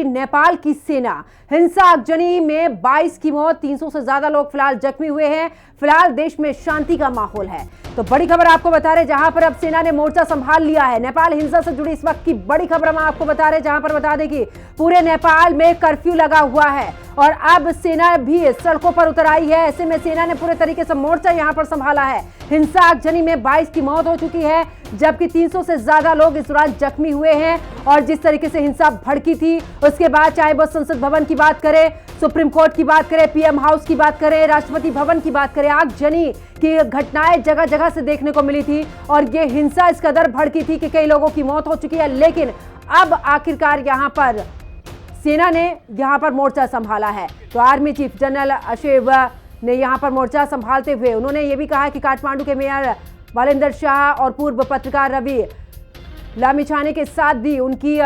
नेपाल की सेना हिंसा आगजनी में 22 की मौत, 300 से ज्यादा लोग फिलहाल जख्मी हुए हैं। फिलहाल देश में शांति का माहौल है। तो बड़ी खबर आपको बता रहे, जहां पर अब सेना ने मोर्चा संभाल लिया है। नेपाल हिंसा से जुड़ी इस वक्त की बड़ी खबर हम आपको बता रहे, जहां पर बता दें कि पूरे नेपाल में कर्फ्यू लगा हुआ है और अब सेना भी सड़कों पर उतर आई है। ऐसे में सेना ने पूरे तरीके से मोर्चा यहां पर संभाला है। हिंसा आगजनी में 22 की मौत हो चुकी है, जबकि 300 से ज्यादा लोग इस दौरान जख्मी हुए हैं। और जिस तरीके से हिंसा भड़की थी, उसके बाद चाहे वो संसद भवन की बात करें, सुप्रीम कोर्ट की बात करें, पीएम हाउस की बात करें, राष्ट्रपति भवन की बात करें, आगजनी की घटनाएं जगह जगह से देखने को मिली थी। और ये हिंसा इस कदर भड़की थी कि कई लोगों की मौत हो चुकी है। लेकिन अब आखिरकार यहां पर सेना ने यहां पर मोर्चा संभाला है। तो आर्मी चीफ जनरल अशेव ने यहां पर मोर्चा संभालते हुए उन्होंने ये भी कहा कि काठमांडू के मेयर बालेंद्र शाह और पूर्व पत्रकार रवि लामिछाने के साथ भी उनकी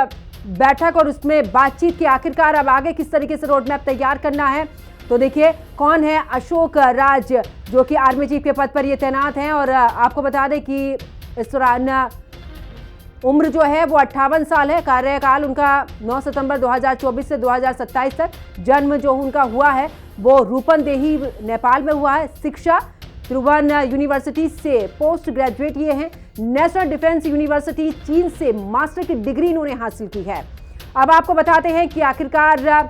बैठक और उसमें बातचीत की आखिरकार अब आगे किस तरीके से रोड मैप तैयार करना है। तो देखिए कौन है अशोक राज, जो कि आर्मी चीफ के पद पर ये तैनात हैं। और आपको बता दें कि इस दौरान उम्र जो है वो 58 साल है। कार्यकाल उनका 9 सितंबर 2024 से 2027 तक। जन्म जो उनका हुआ है वो रूपनदेही नेपाल में हुआ है। शिक्षा त्रिभुवन यूनिवर्सिटी से पोस्ट ग्रेजुएट ये हैं। नेशनल डिफेंस यूनिवर्सिटी चीन से मास्टर की डिग्री इन्होंने हासिल की है। अब आपको बताते हैं कि आखिरकार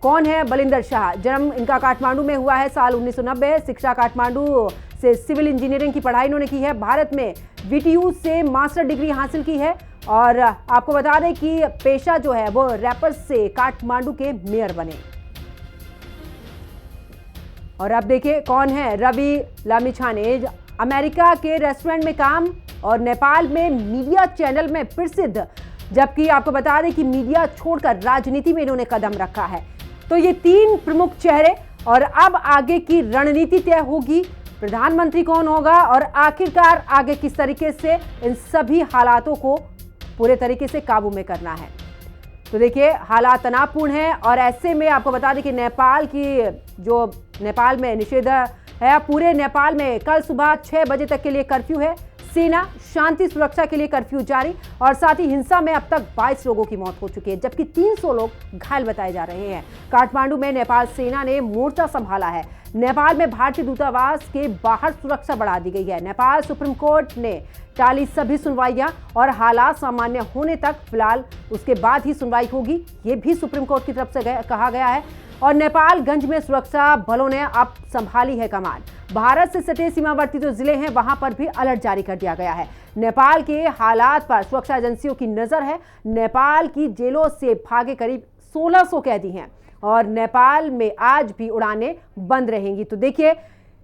कौन है बलिंदर शाह। जन्म इनका काठमांडू में हुआ है साल 1990। शिक्षा काठमांडू से सिविल इंजीनियरिंग की पढ़ाई इन्होंने की है। भारत में वीटीयू से मास्टर डिग्री हासिल की है। और आपको बता दें कि पेशा जो है वो रैपर से काठमांडू के मेयर बने। और अब देखिए कौन है रवि लामिछाने। अमेरिका के रेस्टोरेंट में काम और नेपाल में मीडिया चैनल में प्रसिद्ध, जबकि आपको बता दें कि मीडिया छोड़कर राजनीति में इन्होंने कदम रखा है। तो ये तीन प्रमुख चेहरे, और अब आगे की रणनीति तय होगी। प्रधानमंत्री कौन होगा और आखिरकार आगे किस तरीके से इन सभी हालातों को पूरे तरीके से काबू में करना है। तो देखिए हालात तनावपूर्ण हैं और ऐसे में आपको बता दें कि नेपाल में निषेध है। पूरे नेपाल में कल सुबह 6 बजे तक के लिए कर्फ्यू है। सेना शांति सुरक्षा के लिए कर्फ्यू जारी। और साथ ही हिंसा में अब तक 22 लोगों की मौत हो चुकी है, जबकि 300 लोग घायल बताए जा रहे हैं। काठमांडू में नेपाल सेना ने मोर्चा संभाला है। नेपाल में भारतीय दूतावास के बाहर सुरक्षा बढ़ा दी गई है। नेपाल सुप्रीम कोर्ट ने टाली सभी सुनवाइयां और हालात सामान्य होने तक, फिलहाल उसके बाद ही सुनवाई होगी, ये भी सुप्रीम कोर्ट की तरफ से कहा गया है। और नेपालगंज में सुरक्षा बलों ने अब संभाली है कमान। भारत से सटे सीमावर्ती जो जिले हैं वहां पर भी अलर्ट जारी कर दिया गया है। नेपाल के हालात पर सुरक्षा एजेंसियों की नजर है। नेपाल की जेलों से भागे करीब 1600 कैदी हैं और नेपाल में आज भी उड़ानें बंद रहेंगी। तो देखिए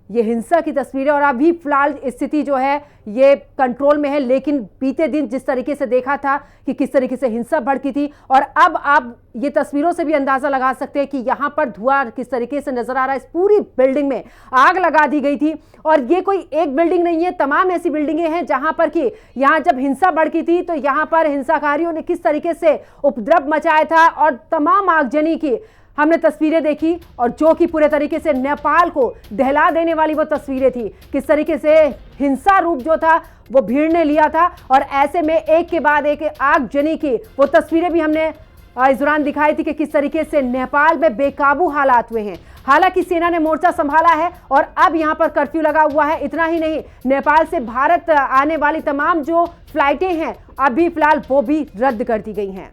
ये हिंसा की तस्वीरें, और अभी फिलहाल स्थिति जो है ये कंट्रोल में है। लेकिन बीते दिन जिस तरीके से देखा था कि किस तरीके से हिंसा भड़की थी, और अब आप ये तस्वीरों से भी अंदाजा लगा सकते हैं कि यहाँ पर धुआं किस तरीके से नजर आ रहा है। इस पूरी बिल्डिंग में आग लगा दी गई थी। और ये कोई एक बिल्डिंग नहीं है, तमाम ऐसी बिल्डिंगें हैं जहां पर कि यहाँ जब हिंसा भड़की थी तो यहाँ पर हिंसाकारियों ने किस तरीके से उपद्रव मचाया था और तमाम आगजनी की हमने तस्वीरें देखी। और जो कि पूरे तरीके से नेपाल को दहला देने वाली वो तस्वीरें थी, किस तरीके से हिंसा रूप जो था वो भीड़ ने लिया था। और ऐसे में एक के बाद एक आगजनी की वो तस्वीरें भी हमने इस दौरान दिखाई थी कि किस तरीके से नेपाल में बेकाबू हालात हुए हैं। हालांकि सेना ने मोर्चा संभाला है और अब यहां पर कर्फ्यू लगा हुआ है। इतना ही नहीं, नेपाल से भारत आने वाली तमाम जो फ्लाइटें हैं अभी फिलहाल वो भी रद्द कर दी गई हैं।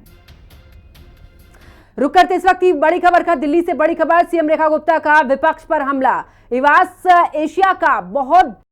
रुक करते इस वक्त की बड़ी खबर का, दिल्ली से बड़ी खबर, सीएम रेखा गुप्ता का विपक्ष पर हमला। इवास एशिया का बहुत